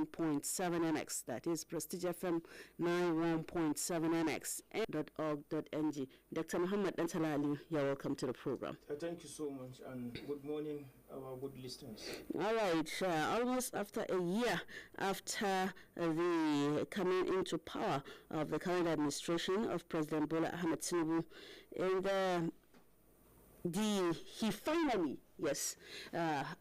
91.7mx. That is Prestigefm91.7mx .org.ng. Dr. Muhammad Antalali, you're welcome to the program. Thank you so much, and good morning, our good listeners. All right, almost after a year after the coming into power of the current administration of President Bola Ahmed Tinubu, and he finally,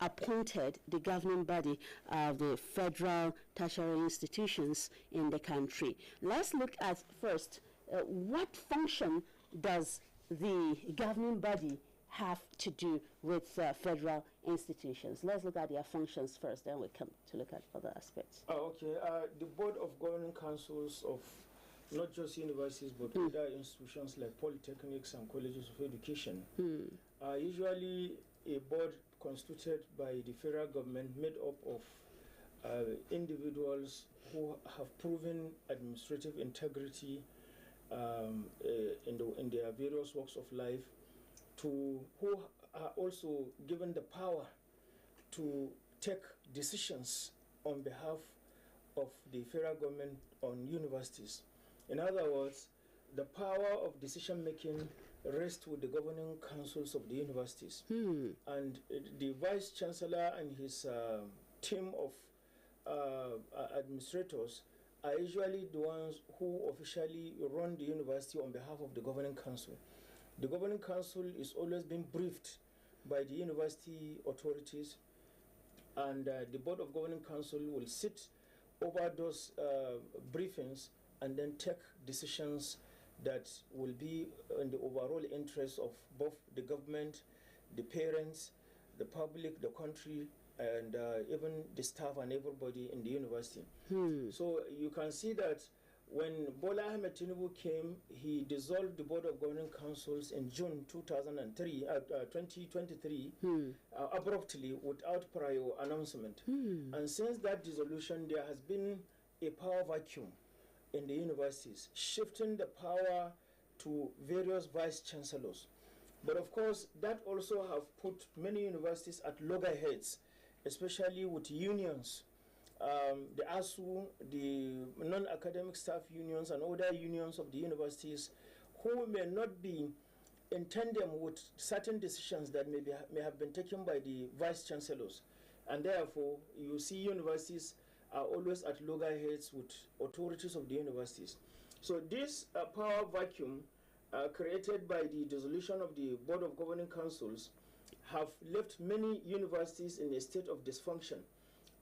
appointed the governing body of the federal tertiary institutions in the country. Let's look at first, what function does the governing body have to do with federal institutions? Let's look at their functions first, then we come to look at other aspects. The Board of Governing Councils of not just universities but other institutions like polytechnics and colleges of education are usually a board constituted by the federal government, made up of individuals who have proven administrative integrity in their various walks of life, who are also given the power to take decisions on behalf of the federal government on universities. In other words, the power of decision-making rests with the governing councils of the universities. And the vice-chancellor and his team of administrators are usually the ones who officially run the university on behalf of the governing council. The governing council is always being briefed by the university authorities, and the Board of Governing Council will sit over those briefings and then take decisions that will be in the overall interest of both the government, the parents, the public, the country, and even the staff and everybody in the university. So you can see that when Bola Ahmed Tinubu came, he dissolved the Board of Governing Councils in June 2023, abruptly, without prior announcement. And since that dissolution, there has been a power vacuum in the universities, shifting the power to various vice-chancellors. But of course, that also have put many universities at loggerheads, especially with unions. The ASU, the non-academic staff unions, and other unions of the universities, who may not be in tandem with certain decisions that may have been taken by the vice-chancellors. And therefore, you see universities are always at loggerheads with authorities of the universities. So this power vacuum created by the dissolution of the Board of Governing Councils have left many universities in a state of dysfunction,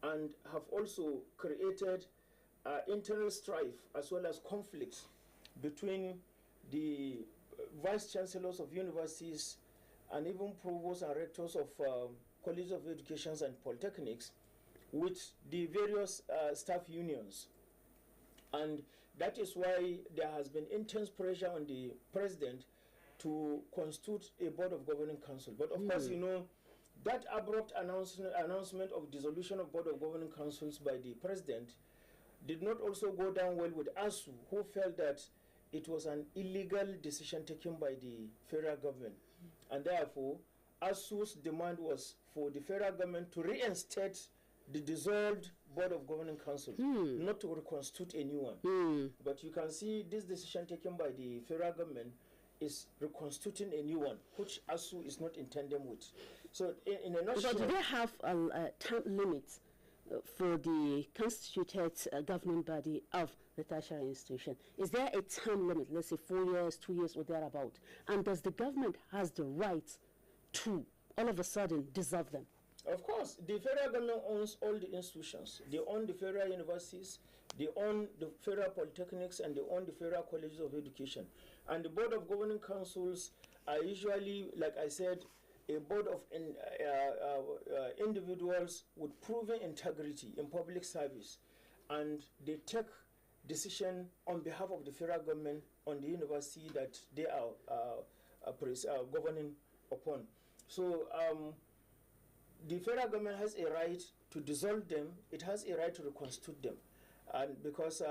and have also created internal strife as well as conflicts between the vice-chancellors of universities and even provosts and rectors of colleges of education and polytechnics with the various staff unions. And that is why there has been intense pressure on the president to constitute a Board of Governing Council. But of course, you know, that abrupt announcement of dissolution of Board of Governing Councils by the president did not also go down well with ASU, who felt that it was an illegal decision taken by the federal government. And therefore, ASU's demand was for the federal government to reinstate the dissolved Board of Governing Council, not to reconstitute a new one. But you can see this decision taken by the federal government is reconstituting a new one, which ASU is not in tandem with. So in a nutshell... But do they have a time limit for the constituted governing body of the tertiary institution? Is there a time limit, let's say 4 years, 2 years, or thereabout? And does the government has the right to all of a sudden dissolve them? Of course, the federal government owns all the institutions. They own the federal universities, they own the federal polytechnics, and they own the federal colleges of education. And the Board of Governing Councils are usually, like I said, a board of individuals with proven integrity in public service. And they take decision on behalf of the federal government on the university that they are governing upon. So, the federal government has a right to dissolve them. It has a right to reconstitute them. And because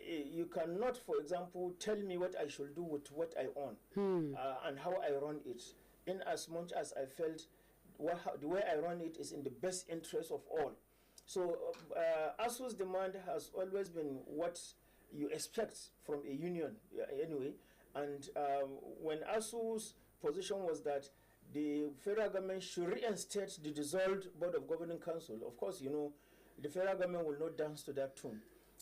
you cannot, for example, tell me what I should do with what I own and how I run it, in as much as I felt the way I run it is in the best interest of all. So ASU's demand has always been what you expect from a union anyway. And when ASU's position was that the federal government should reinstate the dissolved Board of Governing Council, of course, you know, the federal government will not dance to that tune.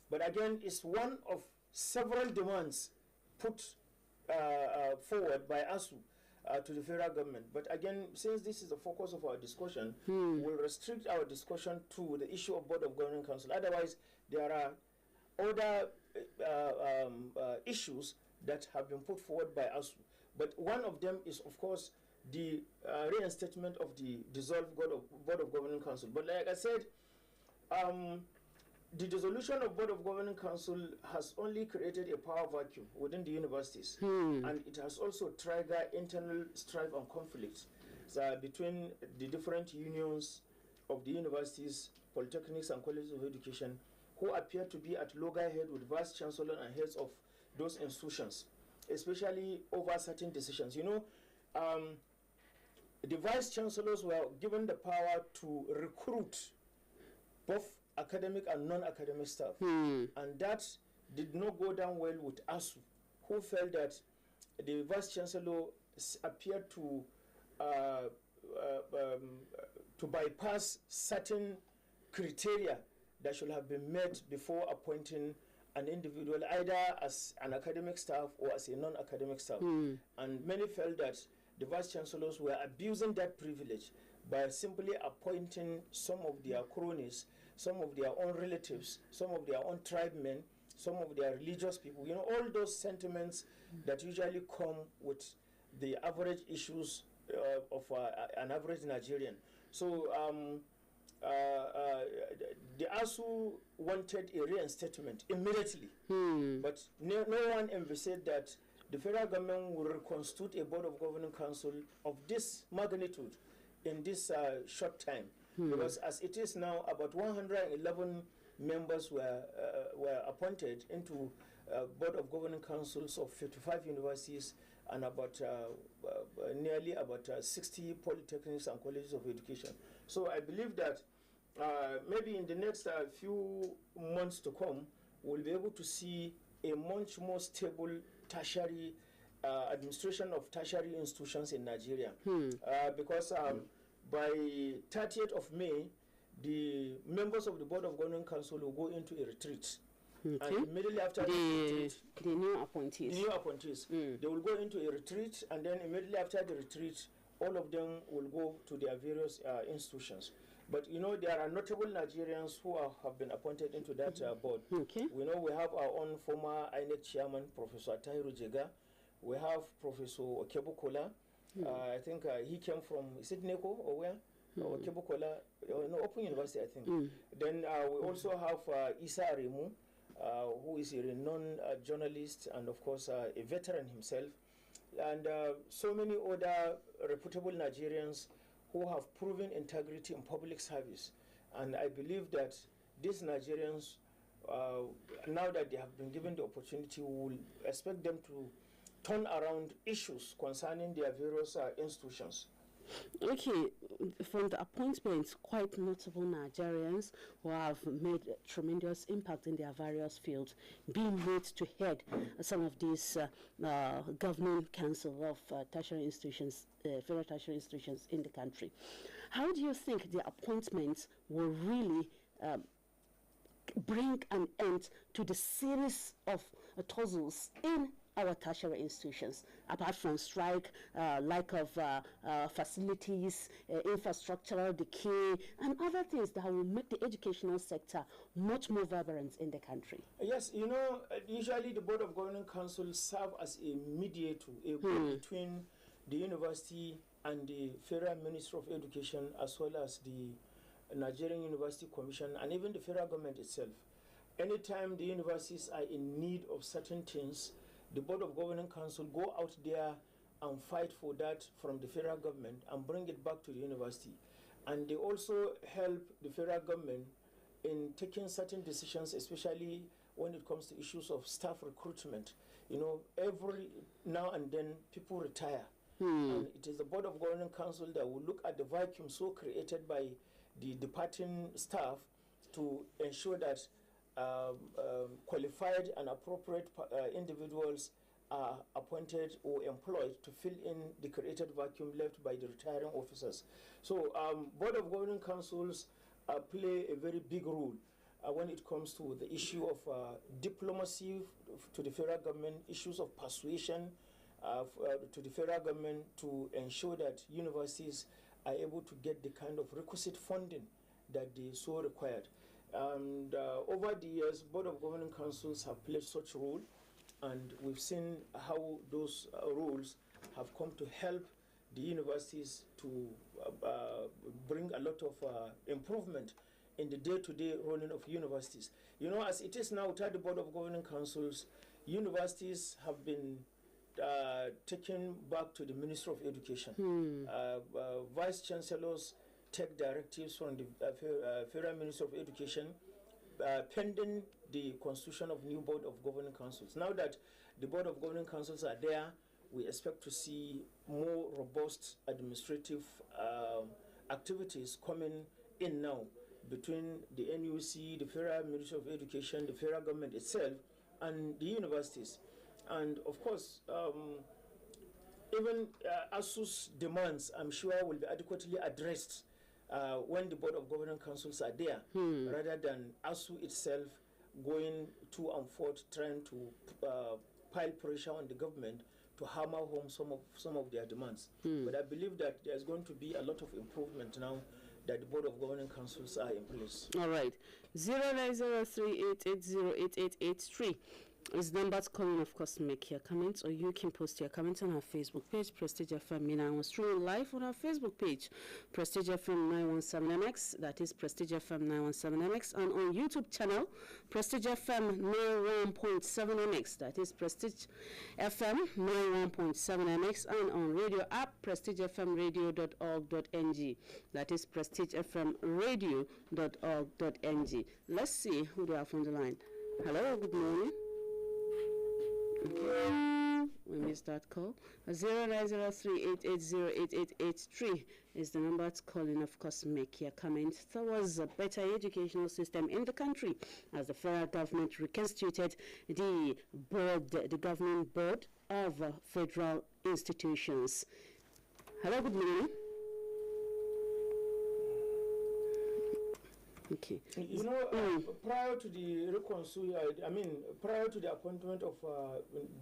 But again, it's one of several demands put forward by ASU to the federal government. But again, since this is the focus of our discussion, we'll restrict our discussion to the issue of Board of Governing Council. Otherwise, there are other issues that have been put forward by ASU. But one of them is, of course, the reinstatement of the dissolved Board of Governing Council. But like I said, the dissolution of Board of Governing Council has only created a power vacuum within the universities, and it has also triggered internal strife and conflicts between the different unions of the universities, polytechnics and colleges of education, who appear to be at loggerhead with vice chancellor and heads of those institutions, especially over certain decisions. You know, the vice chancellors were given the power to recruit both academic and non-academic staff, and that did not go down well with ASU, who felt that the vice chancellor appeared to bypass certain criteria that should have been met before appointing an individual, either as an academic staff or as a non-academic staff. And many felt that the vice chancellors were abusing that privilege by simply appointing some of their cronies, some of their own relatives, some of their own tribemen, some of their religious people. You know, all those sentiments that usually come with the average issues of an average Nigerian. So the ASU wanted a reinstatement immediately, but no one envisaged that the federal government will reconstitute a Board of Governing Council of this magnitude in this short time. Because as it is now, about 111 members were appointed into Board of Governing Councils of 55 universities and about nearly about 60 polytechnics and colleges of education. So I believe that maybe in the next few months to come, we'll be able to see a much more stable tertiary administration of tertiary institutions in Nigeria. Because by 30th of May, the members of the Board of Governing Council will go into a retreat. And immediately after the new appointees, they will go into a retreat, and then immediately after the retreat, all of them will go to their various institutions. But you know, there are notable Nigerians who have been appointed into that board. We know we have our own former INEC chairman, Professor Tahiru Jega. We have Professor Okebukola. I think he came from, is it NECO or where? Okebukola, no, Open University, I think. Then we also have Isa Aremu, who is a renowned journalist and, of course, a veteran himself. And so many other reputable Nigerians who have proven integrity in public service. And I believe that these Nigerians, now that they have been given the opportunity, we will expect them to turn around issues concerning their various institutions. Okay, from the appointments, quite notable Nigerians who have made tremendous impact in their various fields, being made to head some of these governing council of tertiary institutions, federal tertiary institutions in the country. How do you think the appointments will really bring an end to the series of tussles in our tertiary institutions, apart from strike, lack of facilities, infrastructural decay, and other things that will make the educational sector much more vibrant in the country? Yes, you know, usually the Board of Governing Council serve as a mediator, a bridge between the university and the Federal Ministry of Education, as well as the Nigerian University Commission, and even the federal government itself. Anytime the universities are in need of certain things, the Board of Governing Council go out there and fight for that from the federal government and bring it back to the university. And they also help the federal government in taking certain decisions, especially when it comes to issues of staff recruitment. You know, every now and then people retire. And it is the Board of Governing Council that will look at the vacuum so created by the departing staff to ensure that qualified and appropriate individuals are appointed or employed to fill in the created vacuum left by the retiring officers. So Board of Governing Councils play a very big role when it comes to the issue of diplomacy to the federal government, issues of persuasion to the federal government to ensure that universities are able to get the kind of requisite funding that they so required. And over the years, Board of Governing Councils have played such role, and we've seen how those roles have come to help the universities to bring a lot of improvement in the day-to-day running of universities. You know, as it is now, without the Board of Governing Councils, universities have been taken back to the Ministry of Education. Vice Chancellors take directives from the Federal Ministry of Education pending the constitution of new Board of Governing Councils. Now that the Board of Governing Councils are there, we expect to see more robust administrative activities coming in now between the NUC, the Federal Ministry of Education, the federal government itself, and the universities. And of course, even ASU's demands, I'm sure, will be adequately addressed when the Board of Governing Councils are there, rather than ASU itself going to and forth trying to pile pressure on the government to hammer home some of their demands. But I believe that there's going to be a lot of improvement now that the Board of Governing Councils are in place. All right. 090388088883 is number to call in, of course, make your comments, or you can post your comments on our Facebook page, Prestige FM 91.7 live on our Facebook page, Prestige FM 917mx, that is Prestige FM 917mx, and on YouTube channel, Prestige FM 91.7mx, that is Prestige FM 91.7mx, and on radio app, prestigefmradio.org.ng, that is prestigefmradio.org.ng. Let's see who do I have on the line. Hello, good morning. Okay, we missed that call. 090388088883 is the number to call in. Of course, make your comment towards a better educational system in the country, as the federal government reconstituted the board, the governing board of federal institutions. Hello, good morning. Okay. You know, prior to the prior to the appointment of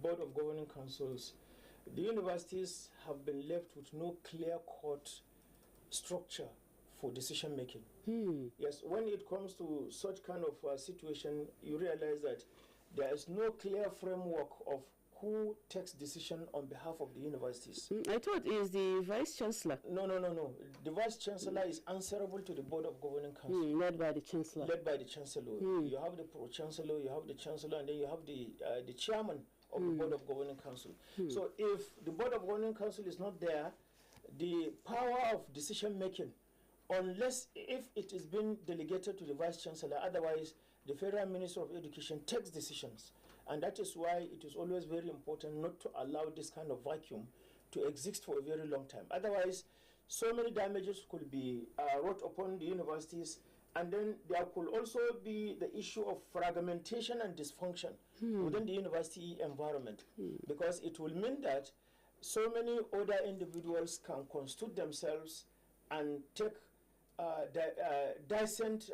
Board of Governing Councils, the universities have been left with no clear-cut structure for decision making. Yes, when it comes to such kind of situation, you realize that there is no clear framework of who takes decision on behalf of the universities. I thought it is the Vice Chancellor. No. The Vice Chancellor is answerable to the Board of Governing Council. Led by the Chancellor. Led by the Chancellor. You have the Pro-Chancellor, you have the Chancellor, and then you have the Chairman of the Board of Governing Council. So if the Board of Governing Council is not there, the power of decision making, unless if it is being delegated to the Vice Chancellor, otherwise the Federal Minister of Education takes decisions. And that is why it is always very important not to allow this kind of vacuum to exist for a very long time. Otherwise, so many damages could be wrought upon the universities, and then there could also be the issue of fragmentation and dysfunction within the university environment, because it will mean that so many other individuals can constitute themselves and take decent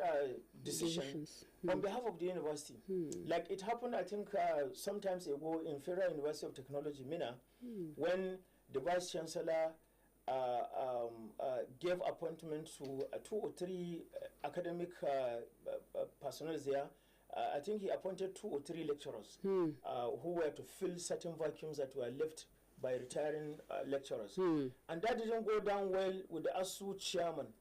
decisions on behalf of the university. Like it happened, I think, sometimes ago in Federal University of Technology, Mina, when the Vice Chancellor gave appointment to 2 or 3 academic personnel there. I think he appointed 2 or 3 lecturers who were to fill certain vacuums that were left by retiring lecturers. And that didn't go down well with the ASU chairman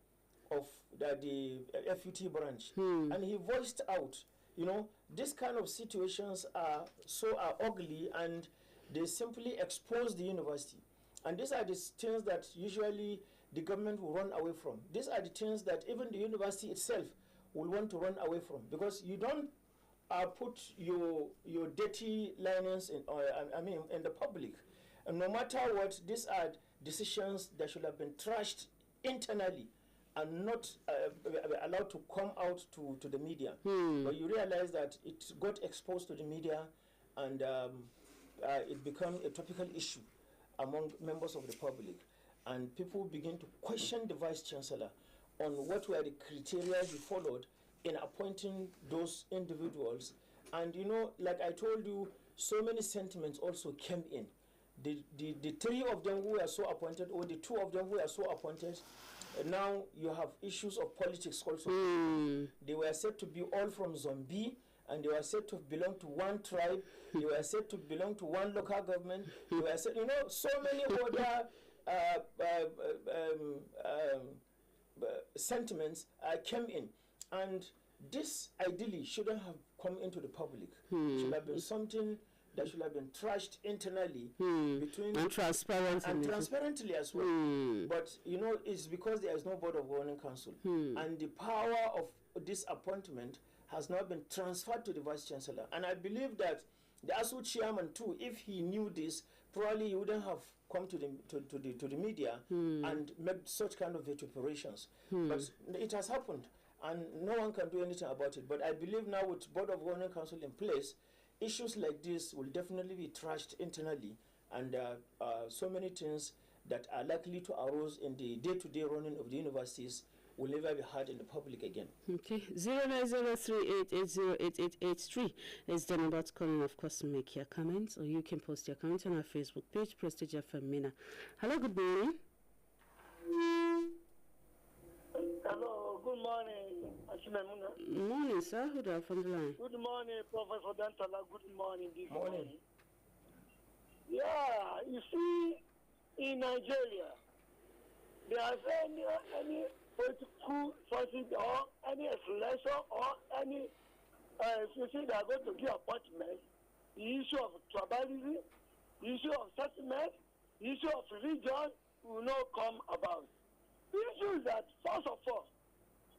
of the FUT branch. And he voiced out, this kind of situations are ugly, and they simply expose the university. And these are the things that usually the government will run away from. These are the things that even the university itself will want to run away from, because you don't put your dirty linings in the public. And no matter what, these are decisions that should have been trashed internally are not allowed to come out to the media. But you realize that it got exposed to the media, and it became a topical issue among members of the public. And people begin to question the Vice Chancellor on what were the criteria he followed in appointing those individuals. And you know, like I told you, so many sentiments also came in. The three of them who were so appointed, or the two of them who were so appointed, now you have issues of politics also. They were said to be all from Zombie, and they were said to belong to one tribe. They were said to belong to one local government. They were said, you know, so many other sentiments came in. And this ideally shouldn't have come into the public. It should have been something that should have been trashed internally between and transparently as well. But you know, it's because there is no board of governing council, and the power of this appointment has now been transferred to the Vice Chancellor. And I believe that the ASU chairman too, if he knew this, probably he wouldn't have come to the media and made such kind of vituperations. But it has happened, and no one can do anything about it. But I believe now, with board of governing council in place, issues like this will definitely be trashed internally, and so many things that are likely to arise in the day-to-day running of the universities will never be heard in the public again. Okay, 090388088883 is the number to call, and of course make your comments, or you can post your comment on our Facebook page, Prestige FM Mina. Hello, good morning. Hello, good morning, Ashimemuna. Morning, sir. Who do I have on the line? Good morning, Professor Dantala. Good morning, this Morning. Yeah, you see, in Nigeria, there is any political sausage or any explanation or any, if you see they are going to give appointment, the issue of tribalism, the issue of settlement, the issue of religion will not come about. The issue is that, first of all,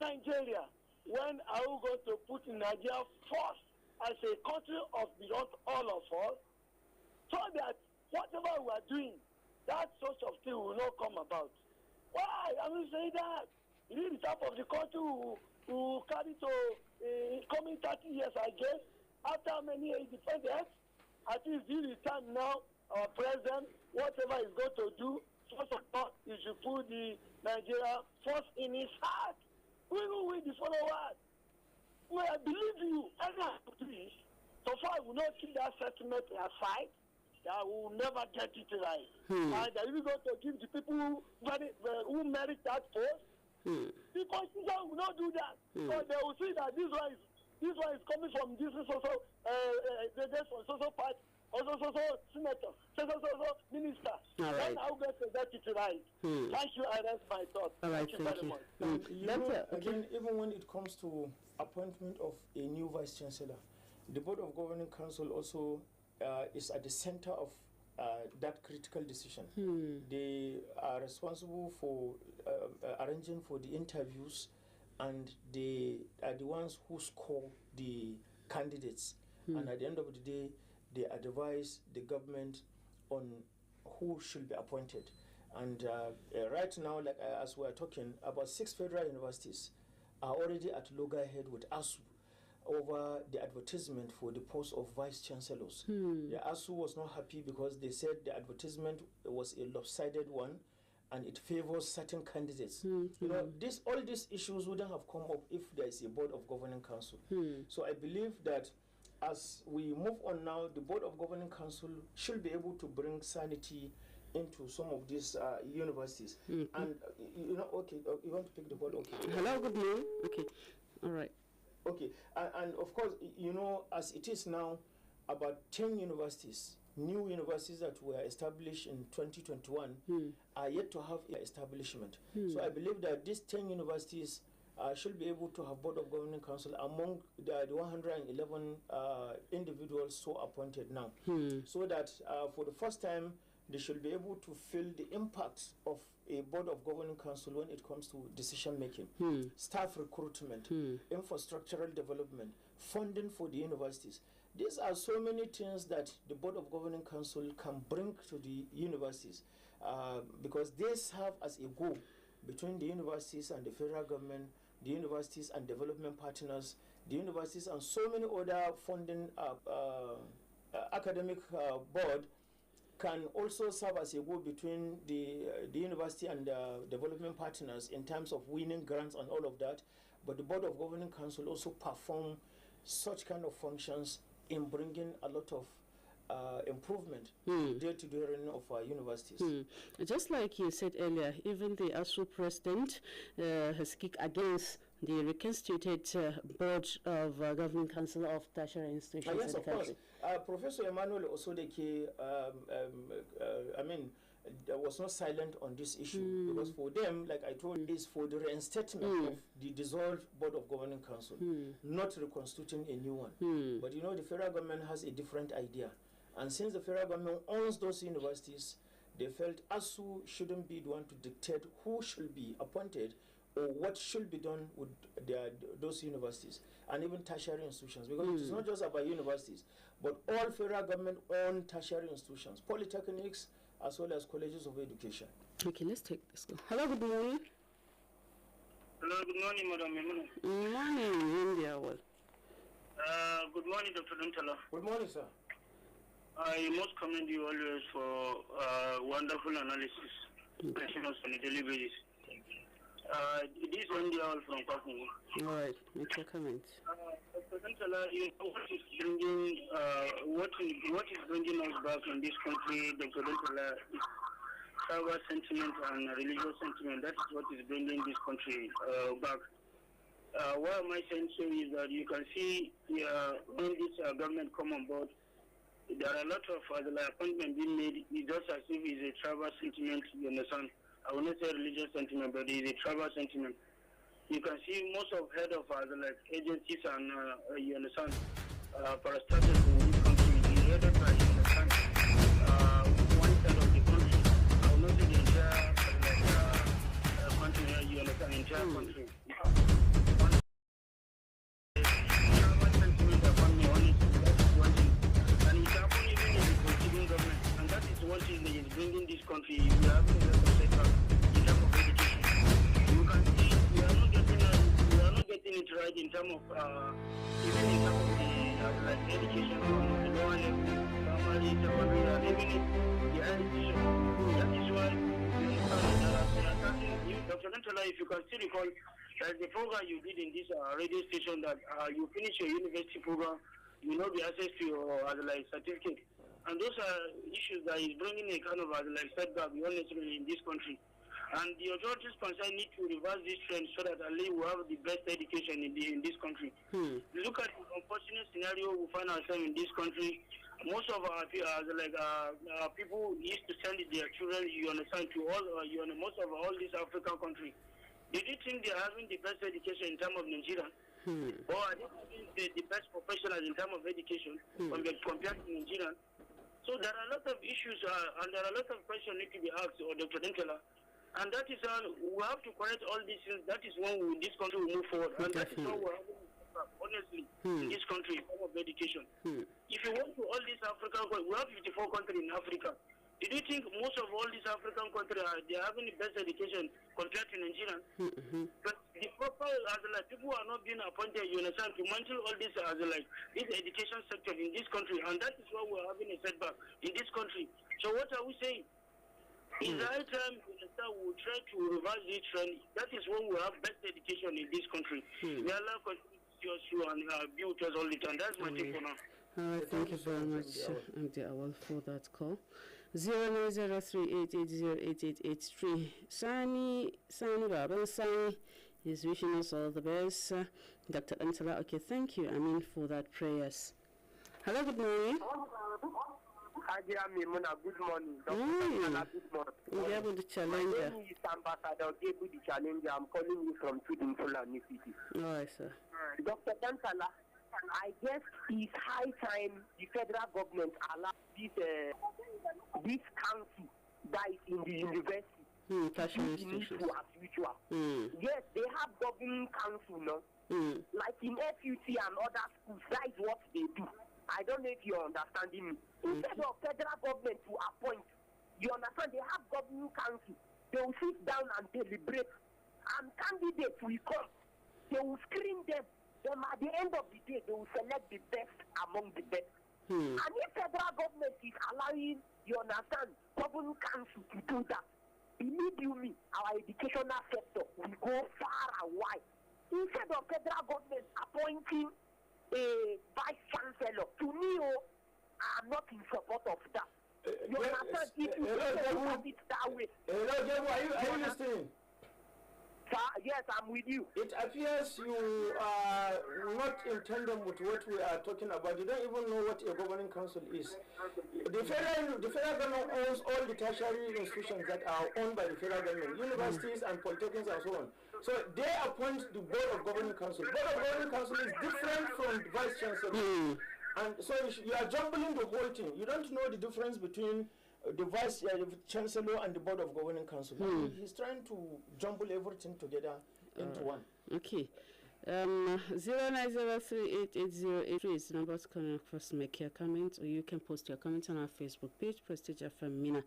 Nigeria, when are we going to put Nigeria first as a country of beyond all of us, so that whatever we are doing, that sort of thing will not come about? Why? I will say that. It is the type of the country who carry to coming 30 years, I guess, after many independence. I think this is the time now, our president, whatever he's going to do, first of all, he should put the Nigeria first in his heart. We will win the followers. Well, I believe you, please. So far, we will not keep that settlement aside. That we will never get it right. And that we going to give the people who merit that post. The constitution will not do that. So they will see that this one is coming from this social part, also senator, minister. All right. Then I'll get to get it right. Thank you. I rest my thought. All right, Thank you very much. You know, again, even when it comes to appointment of a new Vice Chancellor, the Board of Governing Council also is at the center of that critical decision. They are responsible for arranging for the interviews, and they are the ones who score the candidates. And at the end of the day, they advise the government on who should be appointed. And right now, like as we are talking, about 6 federal universities are already at loggerhead with ASU over the advertisement for the post of vice chancellors. The ASU was not happy because they said the advertisement was a lopsided one and it favors certain candidates. You know, all these issues wouldn't have come up if there is a board of governing council. So I believe that as we move on now, the board of governing council should be able to bring sanity into some of these universities. And you know, okay, you want to pick the board? Okay. Hello, good morning. Okay, all right. Okay, and of course, you know, as it is now, about 10 universities, new universities that were established in 2021 are yet to have establishment. So I believe that these 10 universities should be able to have board of governing council among the 111 individuals so appointed now, so that for the first time they should be able to feel the impact of a board of governing council when it comes to decision making, staff recruitment, infrastructural development, funding for the universities. These are so many things that the board of governing council can bring to the universities, because they serve as a goal between the universities and the federal government, the universities and development partners, the universities and so many other funding academic board can also serve as a go between the university and development partners in terms of winning grants and all of that. But the Board of Governing Council also perform such kind of functions in bringing a lot of improvement day-to-day running of our universities. Just like you said earlier, even the ASU president has kicked against the reconstituted Board of Governing Council of Tertiary Institutions yes, in the country. Professor Emmanuel Osodeke, was not silent on this issue because for them, like I told you, is for the reinstatement of the dissolved Board of Governing Council, not reconstituting a new one. But you know, the federal government has a different idea. And since the federal government owns those universities, they felt ASU shouldn't be the one to dictate who should be appointed or what should be done with those universities and even tertiary institutions. Because it is not just about universities, but all federal government-owned tertiary institutions, polytechnics, as well as colleges of education. Okay, let's take this call. Hello, good morning. Hello, good morning, Madam Emmanuel. Good morning, India. Well. Good morning, Dr. Dantala. Good morning, sir. I must commend you always for wonderful analysis, questions on a daily basis. It is India all from Pakistan. All right, make your comment. Dr. Dantala, what is bringing us back in this country, Dr. Dantala, is tribal sentiment and religious sentiment. That is what is bringing this country back. Why am I saying so is that you can see when this government come on board, there are a lot of appointments being made. It's just as if it's a tribal sentiment, you understand. I will not say religious sentiment, but it's a tribal sentiment. You can see most of head of agencies and you understand, parastatals in this country is headed by, you understand, one side of the country. I will not say the entire country, you understand, entire country. Tribal sentiment upon me, honestly, that is one thing. And it happened even in the preceding government. And that is one thing that is bringing this country. We are having a lot of setback in terms of education. You can see we are not getting it right in terms of even in terms of the education from the lower level, primary, secondary, and even the higher education. That is why Dr. Dantala, if you can still recall, there's the program you did in this radio station that you finish your university program, you know the access to your certificate. And those are issues that is bringing a kind of setback honestly in this country. And the authorities concerned need to reverse this trend so that at least we have the best education in this country. Look at the unfortunate scenario we find ourselves in this country. Most of our people used to send their children, you understand, to all, most of all these African countries. Did you think they are having the best education in terms of Nigeria? Or are they having the best professionals in terms of education compared to Nigeria? So there are a lot of issues and there are a lot of questions need to be asked, Dr. Dantala. And that is we have to correct all these things. That is when this country will move forward. And that is what we're having, honestly, in this country, in terms of education. If you want to all these African countries, we have 54 countries in Africa. Did you think most of all these African countries they are having the best education compared to Nigeria? But the proper people are not being appointed, you understand, to manage all this this education sector in this country, and that is why we are having a setback in this country. So what are we saying? It's the high time we will try to reverse this trend. That is when we have best education in this country. We are allowed to continue to and be with us all the time. That's my take for now. All right, thank you very much, Md Awal, for that call. 090388088883. Sani Baban Sani is wishing us all the best. Dr. Dantala, okay, thank you, for that prayers. Hello, good morning. Good morning. Dr. Good morning. Gabu the Challenger. My name is Ambassador Gabu the Challenger. I'm calling you from Tudunfula, New City. All right, sir. Dr. Dantala, I guess it's high time the federal government allow this council that is in the university to as usual. Yes, they have governing council now. Like in FUT and other schools, that is what they do. I don't know if you're understanding me. Instead of federal government to appoint, you understand, they have governing council. They will sit down and deliberate. And candidates will come. They will screen them. Then at the end of the day, they will select the best among the best. And if federal government is allowing, you understand, government council to do that, believe you me, our educational sector will go far and wide. Instead of federal government appointing a vice chancellor, to me, I'm not in support of that. You understand? If you look at it that way. Hello, Jemu, are you listening? Sir, yes, I'm with you. It appears you are not in tandem with what we are talking about. You don't even know what a governing council is. The federal government owns all the tertiary institutions that are owned by the federal government, universities and polytechnics and so on. So they appoint the board of governing council. Board of governing council is different from the vice chancellor. And so you are jumbling the whole thing. You don't know the difference between the vice chancellor and the board of governing council. He's trying to jumble everything together into one. Okay. 0903888083 is the number to come across, make your comment, or you can post your comment on our Facebook page, Prestige FM Mina.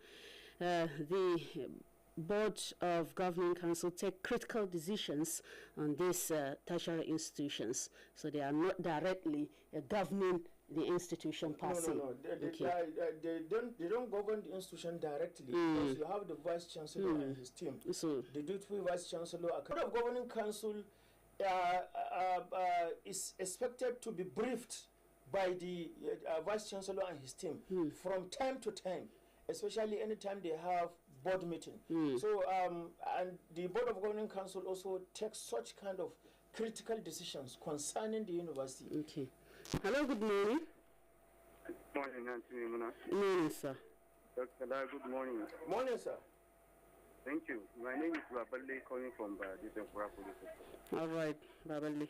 The board of governing council take critical decisions on these tertiary institutions, so they are not directly governing the institution per se. No. They don't govern the institution directly, because you have the vice chancellor and his team. So the duty vice chancellor, a board of governing council is expected to be briefed by the vice chancellor and his team from time to time, especially anytime they have board meeting. So and the board of governing council also takes such kind of critical decisions concerning the university. Okay. Hello, good morning. Good morning, Anthony Muna. Morning, sir. Dr. La, good morning. Morning, sir. Thank you. My name is Babale, calling from Disenfura Police Station. All right, Babale.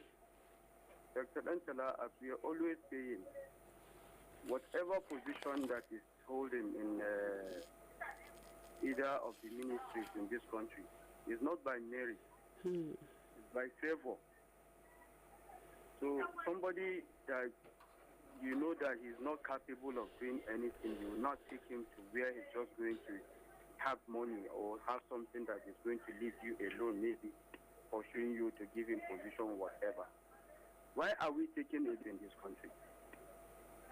Dr. Antala, as we are always saying, whatever position that is holding in either of the ministries in this country is not by merit, it's by favor. So somebody that you know that he's not capable of doing anything, you will not take him to where he's just going to have money or have something that is going to leave you alone, maybe pursuing you to give him position, whatever. Why are we taking it in this country?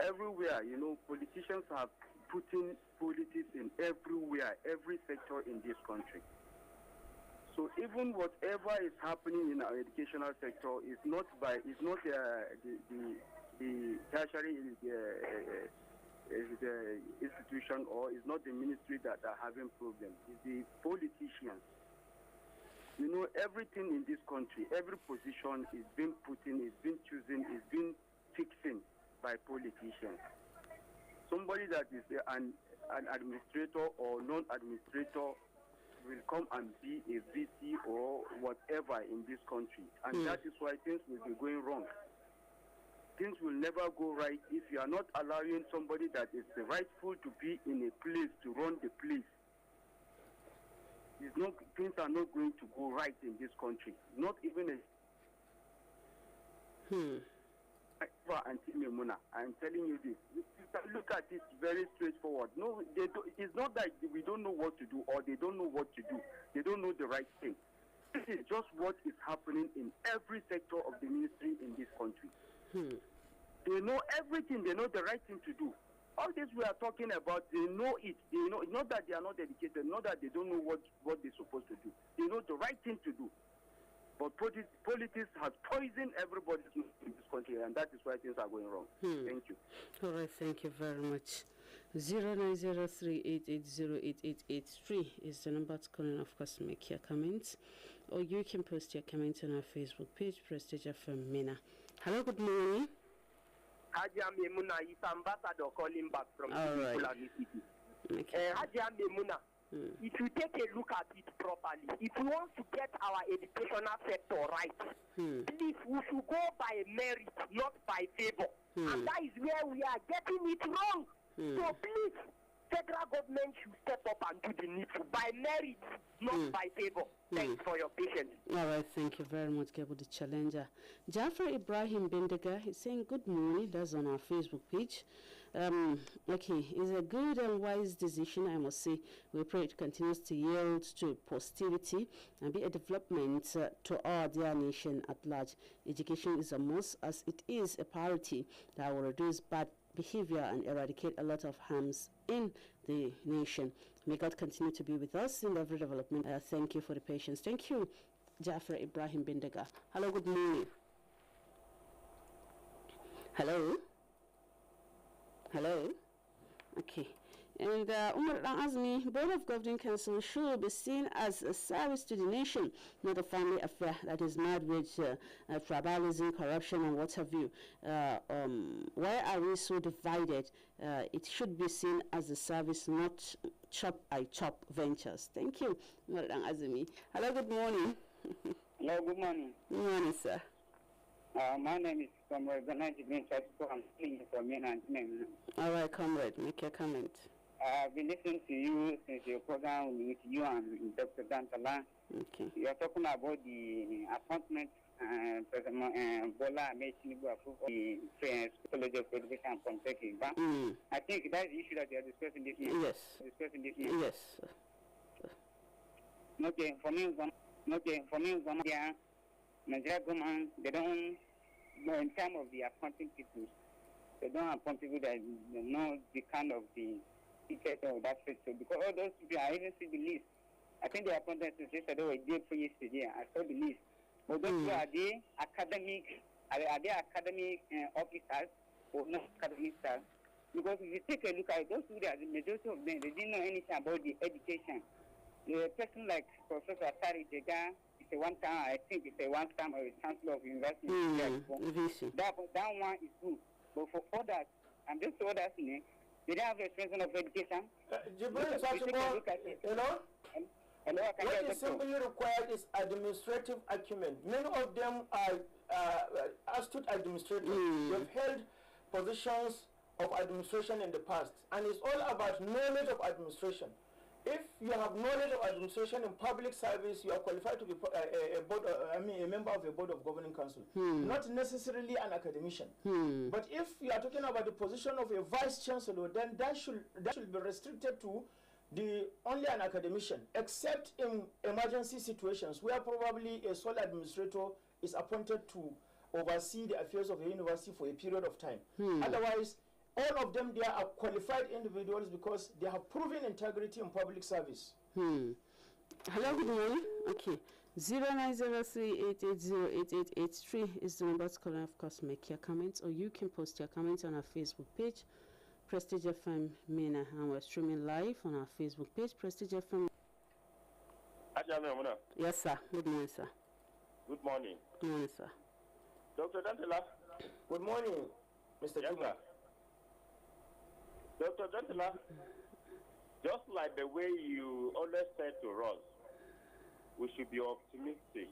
Everywhere, you know, politicians are putting politics in everywhere, every sector in this country. So even whatever is happening in our educational sector is not the tertiary institution, or is not the ministry that are having problems. It's the politicians. You know, everything in this country, every position is being put in, is being chosen, is being fixing by politicians. Somebody that is an administrator or non-administrator will come and be a VC or whatever in this country. And that is why things will be going wrong. Things will never go right if you are not allowing somebody that is rightful to be in a place to run the place. Things are not going to go right in this country. Not even a... I'm telling you this. Look at it very straightforward. No, it's not that we don't know what to do or they don't know what to do. They don't know the right thing. This is just what is happening in every sector of the ministry in this country. They know everything. They know the right thing to do. All this we are talking about, they know it. They know, not that they are not educated, not that they don't know what they're supposed to do. They know the right thing to do. But politics has poisoned everybody in this country, and that is why things are going wrong. Thank you. All right, thank you very much. 0903880888 is the number to call and, of course, make your comments. Or you can post your comments on our Facebook page, Prestige FM Mina. Hello, good morning. Hajia Memuna is ambassador calling back from Fulani City. Okay. Hajia Memuna, if you take a look at it properly, if we want to get our educational sector right, please, we should go by merit, not by favor. And that is where we are getting it wrong. So please, federal government should step up and do the needful by merit, not by favor. Thanks for your patience. All right, thank you very much, Gable the Challenger. Jafar Ibrahim Bendiga is saying good morning. That's on our Facebook page. Okay, it's a good and wise decision, I must say. We pray it continues to yield to posterity and be a development to our dear nation at large. Education is a must, as it is a priority that will reduce bad behavior and eradicate a lot of harms in the nation. May God continue to be with us in every development. Thank you for the patience. Thank you, Jafar Ibrahim Bendiga. Hello, good morning. Hello? Hello? Okay. And Umar Azmi, Board of Governing Council should be seen as a service to the nation, not a family affair that is marred with tribalism, corruption, and what have you. Why are we so divided? It should be seen as a service, not chop ventures. Thank you, Umar Azmi. Hello, good morning. Hello, good morning. Good morning, sir. My name is Comrade Benaji Bin Chasco. I'm calling from Miena. All right, comrade, make your comment. I've been listening to you since your program with you and Dr. Dantala. Okay. You are talking about the appointment President Bola Ahmed Tinubu approved the College of Education and Polytechnic. I think that's the issue that you are discussing this year. Yes. Yes. Okay, for me, yeah, Nigeria government, they don't, in terms of the appointing people, they don't appoint people that know the kind of the ticket of that sector. Because all those people, I even see the list. I think the appointments yesterday were day for yesterday. I saw the list. But those people, are they academic officers or not academic staff? Because if you take a look at those people, the majority of them, they didn't know anything about the education. A person like Professor Atari Jega, it's a one-time, I think it's a one-time chancellor of university. That one is good. But for others, and just others, they don't have a expression of education. Jibril, Hello, what is simply required is administrative acumen. Many of them are astute administrators. They've held positions of administration in the past, and it's all about knowledge of administration. If you have knowledge of administration in public service, you are qualified to be a member of a board of governing council, not necessarily an academician. But if you are talking about the position of a vice chancellor, then that should be restricted to only an academician, except in emergency situations where probably a sole administrator is appointed to oversee the affairs of the university for a period of time. Otherwise, all of them, they are qualified individuals because they have proven integrity in public service. Hello, good morning. Okay. 0903-880-8883 is the number to call, and of course make your comments, or you can post your comments on our Facebook page, Prestige FM Mina, and we're streaming live on our Facebook page, Prestige FM. Yes, sir. Good morning, sir. Good morning. Good morning, sir. Dr. Dantala. Good morning, Mr. Juma. Dr. Dantala, just like the way you always said to us, we should be optimistic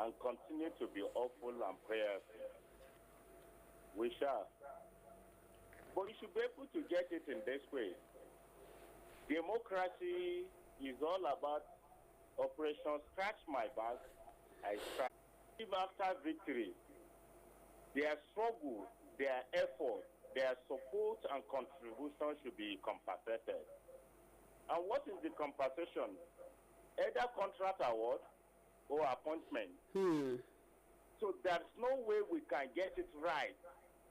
and continue to be hopeful and prayerful. We shall. But we should be able to get it in this way. Democracy is all about Operation Scratch My Back, I scratch. Even after victory, their struggle, their effort, their support and contribution should be compensated. And what is the compensation? Either contract award or appointment. So there's no way we can get it right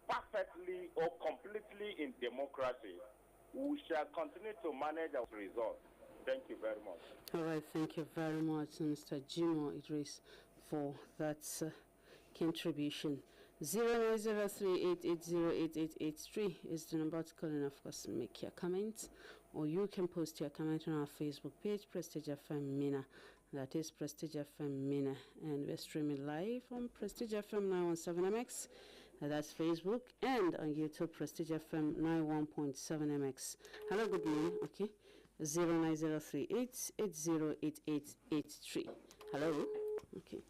perfectly or completely in democracy. We shall continue to manage our results. Thank you very much. All right, thank you very much, Mr. Jimo Idris, for that contribution. 0903-880-8883 is the number to call, and of course make your comments, or you can post your comment on our Facebook page, Prestige FM Mina. That is Prestige FM Mina, and we're streaming live on Prestigefm91.7mx. That's Facebook, and on YouTube, Prestigefm91.7mx. Hello, good morning. Okay, 0903-880-8883. Hello. Okay.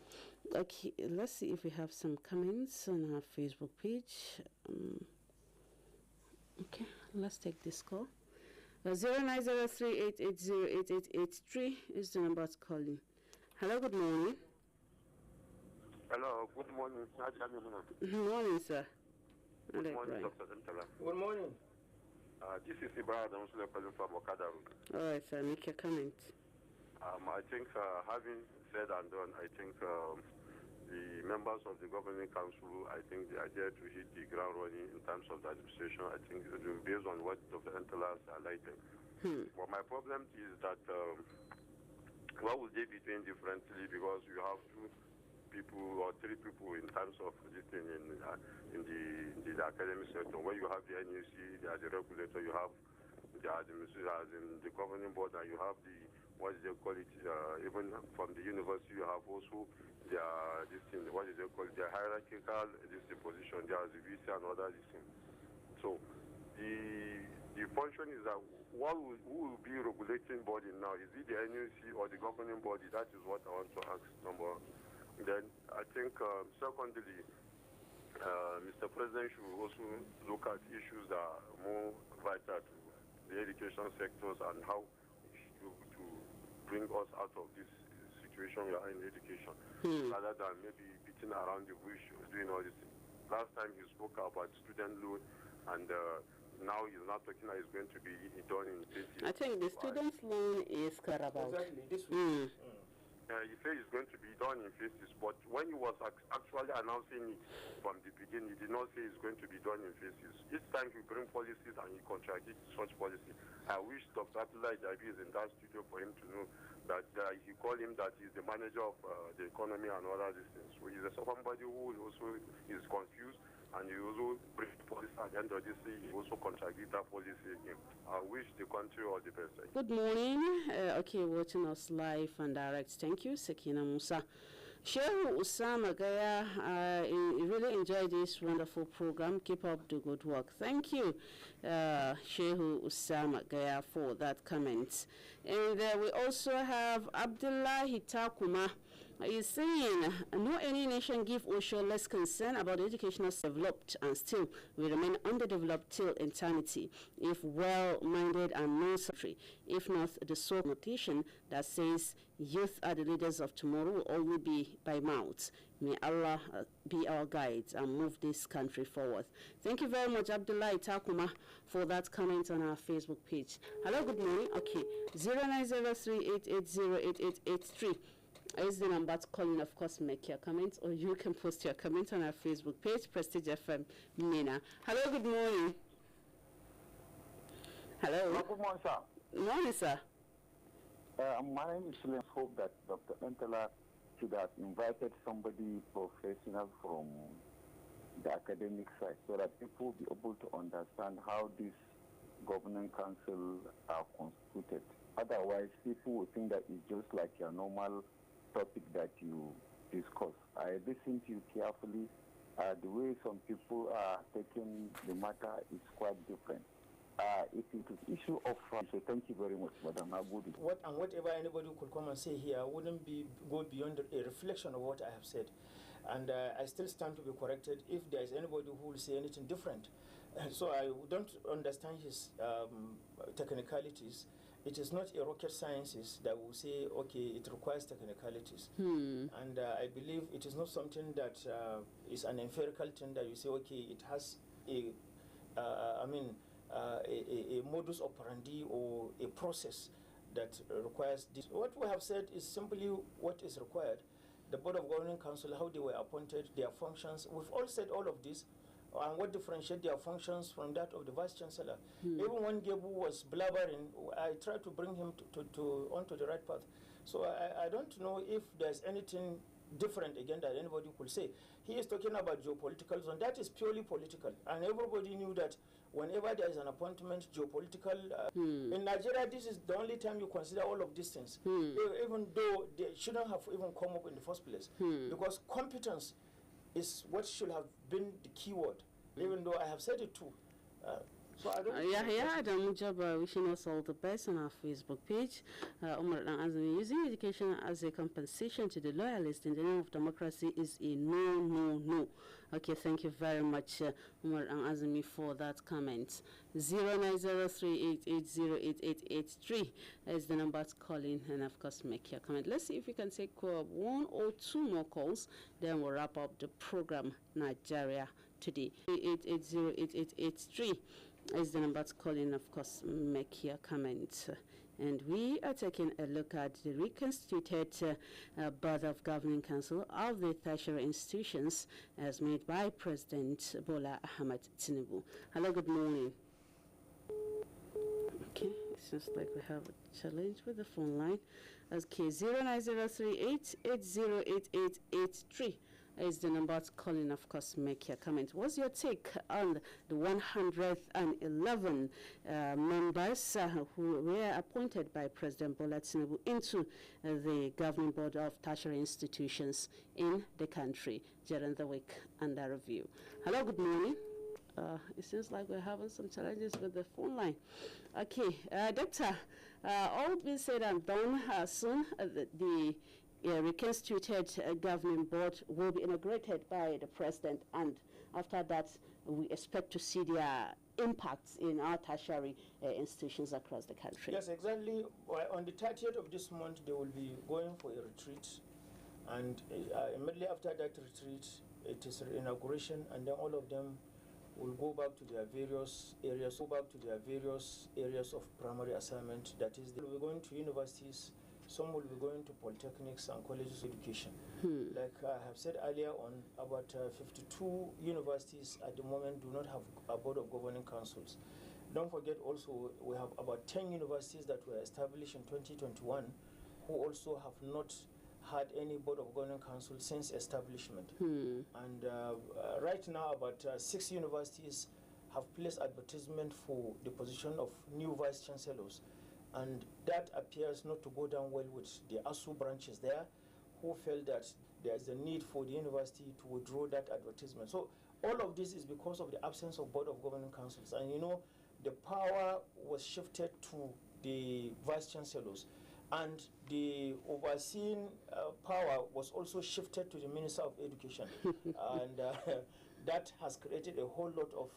Okay, let's see if we have some comments on our Facebook page. Okay, let's take this call. 0903-880-8883 is the number to call in. Hello, good morning. Hello, good morning. Good morning, sir. Good morning, Dr. Entala. Good morning. This is Ibrahim calling from Okada Road. All right, sir. Make your comment. I think, having said and done, I think the members of the governing council, I think they are there to hit the ground running in terms of the administration. I think based on what Dr. Entala has highlighted. But my problem is that what will they be doing differently, because you have two people or three people in terms of this thing in the academic sector. Where you have the NUC, the regulator, you have the administration, as in the governing board, and you have the, what is they call it, even from the university, you have also their, this thing, what is they call it, their hierarchical this position, there is the VC and other this thing. So the function is that who will be regulating body now? Is it the NUC or the governing body? That is what I want to ask, number one. Then I think, secondly, Mr. President should also look at issues that are more vital to the education sectors and how to bring us out of this situation we are in education, rather than maybe beating around the bush, doing all this. Last time he spoke about student loan, and now he's not talking that it's going to be done in 20 years. I think the student loan is clear about. Exactly, this week. He said it's going to be done in phases, but when he was actually announcing it from the beginning, he did not say it's going to be done in phases. Each time he brings policies and he contradicts such policy. I wish Dr. Abdullah Jabi is in that studio for him to know that he called him that he's the manager of the economy and all of these things. So he's somebody who also is confused, and he also brings policy at the end of this day. He also contradicts that policy again. I wish the country all the best. Good morning. Okay, watching us live and direct. Thank you, Sakina Musa. Shehu Usama Gaya, I really enjoyed this wonderful program. Keep up the good work. Thank you, Shehu Usama Gaya, for that comment. And we also have Abdullah Hitakuma. He's saying, no any nation give or show less concern about the educational developed and still will remain underdeveloped till eternity, if well-minded and non-secretary. If not, the sole notation that says youth are the leaders of tomorrow will always be by mouth. May Allah be our guides and move this country forward. Thank you very much, Abdullah Itakuma, for that comment on our Facebook page. Hello, good morning. Okay, 0903-880-8883 is the number to call in. Of course, make your comments, or you can post your comments on our Facebook page, Prestige FM Mina. Hello, good morning. Hello. Good morning, sir. Good morning, sir. My name is Suleiman. Hope that Dr. Entala should have invited somebody professional from the academic side, so that people will be able to understand how this governing council are constituted. Otherwise, people will think that it's just like your normal topic that you discuss. I listened to you carefully. The way some people are taking the matter is quite different. If it is issue of so thank you very much, Madam Abudi. Whatever anybody could come and say here wouldn't go beyond a reflection of what I have said. And I still stand to be corrected if there is anybody who will say anything different. So I don't understand his technicalities. It is not a rocket sciences that will say, okay, it requires technicalities. And I believe it is not something that is an empirical thing that you say, okay, it has a modus operandi or a process that requires this. What we have said is simply what is required. The Board of Governing Council, how they were appointed, their functions. We've all said all of this, and what differentiates their functions from that of the Vice Chancellor. Even when Gebu was blabbering, I tried to bring him onto the right path. So I don't know if there's anything different again that anybody could say. He is talking about geopolitical zone. That is purely political. And everybody knew that whenever there is an appointment, geopolitical, in Nigeria, this is the only time you consider all of these things, even though they shouldn't have even come up in the first place. Because competence is what should have been the key word, even though I have said it too. So I don't Adam Jabba wishing us all the best on our Facebook page. Umar Azmi, using education as a compensation to the loyalists in the name of democracy is a no. Okay, thank you very much, Umar Azmi, for that comment. 09038808883 is the number to call in and, of course, make your comment. Let's see if we can take 1 or 2 more calls, then we'll wrap up the program Nigeria Today. 88808883 is the number to call in, of course, make your comment. And we are taking a look at the reconstituted Board of Governing Council of the tertiary institutions as made by President Bola Ahmed Tinubu. Hello, good morning. Okay, it seems like we have a challenge with the phone line. Okay, 09038808883 is the number to call in, of course, make your comment. What's your take on the 111 members who were appointed by President Bola Tinubu into the governing board of tertiary institutions in the country during the week under review? Hello, good morning. It seems like we're having some challenges with the phone line. Okay, Doctor, all being said and done, soon the reconstituted governing board will be inaugurated by the president, and after that we expect to see their impacts in our tertiary institutions across the country. Yes, exactly. Well, on the 30th of this month they will be going for a retreat, and immediately after that retreat it is inauguration, and then all of them will go back to their various areas of primary assignment. That is, they will be going to universities. Some will be going to polytechnics and colleges of education. Like I have said earlier on, about 52 universities at the moment do not have a board of governing councils. Don't forget also, we have about 10 universities that were established in 2021 who also have not had any board of governing council since establishment. And right now, about 6 universities have placed advertisement for the position of new vice chancellors. And that appears not to go down well with the ASU branches there, who felt that there is a need for the university to withdraw that advertisement. So all of this is because of the absence of board of governing councils. And you know, the power was shifted to the vice chancellors, and the overseeing power was also shifted to the Minister of Education. And that has created a whole lot of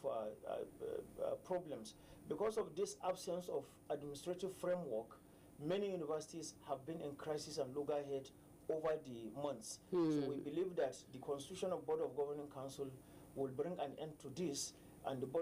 problems. Because of this absence of administrative framework, many universities have been in crisis and loggerhead over the months. So we believe that the constitution of Board of Governing Council will bring an end to this, and the Board of